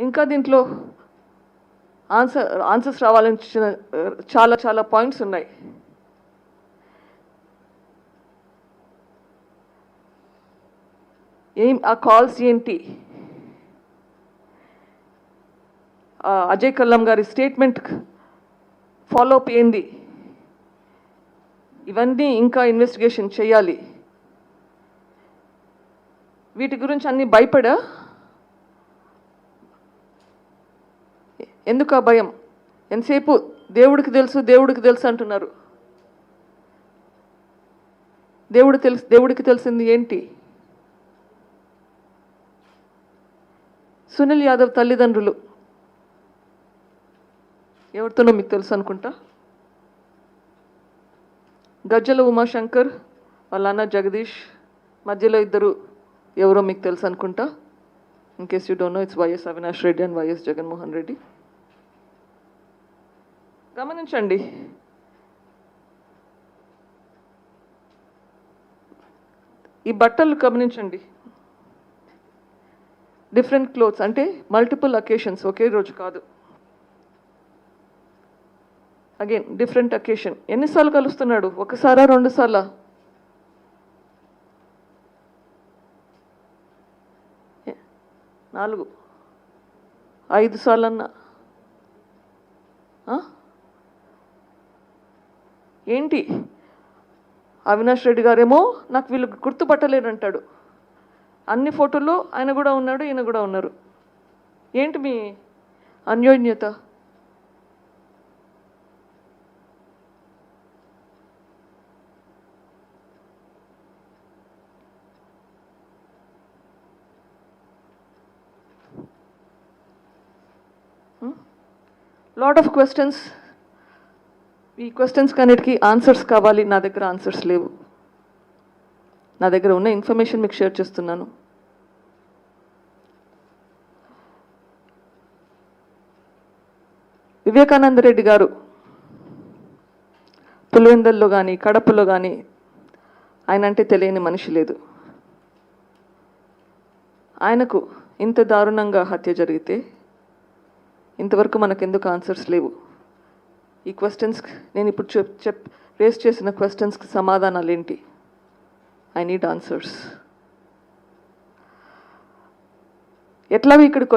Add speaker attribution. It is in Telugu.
Speaker 1: ఇంకా దీంట్లో ఆన్సర్స్ రావాలని చాలా చాలా పాయింట్స్ ఉన్నాయి. ఆ కాల్స్ ఏంటి, అజయ్ కల్లం గారి స్టేట్మెంట్ ఫాలో అప్ ఏంది, ఇవన్నీ ఇంకా ఇన్వెస్టిగేషన్ చేయాలి. వీటి గురించి అన్నీ భయపడా? ఎందుకు ఆ భయం? ఎంతసేపు దేవుడికి తెలుసు అంటున్నారు. దేవుడికి తెలిసింది ఏంటి? సునీల్ యాదవ్ తల్లిదండ్రులు ఎవరితోనో మీకు తెలుసు అనుకుంటా. గజ్జల ఉమాశంకర్ వాళ్ళ అన్న జగదీష్, మధ్యలో ఇద్దరు ఎవరో మీకు తెలుసు అనుకుంటా. In case you don't know, it's YS Avinash Reddy and YS Jaganmohan Reddy. గమనించండి, ఈ బట్టలు గమనించండి. డిఫరెంట్ క్లోత్స్, అంటే మల్టిపుల్ అకేషన్స్, ఒకే రోజు కాదు. Again different occasion. ఎన్నిసార్లు కలుస్తున్నాడు? ఒకసారా, 2 సార్లా? నాలుగు 5 సార్లన్నా ఏంటి? అవినాష్ రెడ్డి గారేమో నాకు వీళ్ళు గుర్తుపట్టలేరంటాడు. అన్ని ఫోటోల్లో ఆయన కూడా ఉన్నాడు, ఈయన కూడా ఉన్నారు. ఏంటి మీ అన్యోన్యత? Lot of questions. ఈ క్వశ్చన్స్ కన్నిటికీ ఆన్సర్స్ కావాలి. నా దగ్గర ఆన్సర్స్ లేవు. నా దగ్గర ఉన్న ఇన్ఫర్మేషన్ మీకు షేర్ చేస్తున్నాను. వివేకానంద రెడ్డి గారు పులివెందుల్లో కానీ కడపలో కానీ ఆయన అంటే తెలియని మనిషి లేదు. ఆయనకు ఇంత దారుణంగా హత్య జరిగితే ఇంతవరకు మనకెందుకు ఆన్సర్స్ లేవు? ఈ క్వశ్చన్స్, నేను ఇప్పుడు రేస్ చేసిన క్వశ్చన్స్కి సమాధానాలు ఏంటి? I need answers. ఎట్లాగో ఇక్కడికి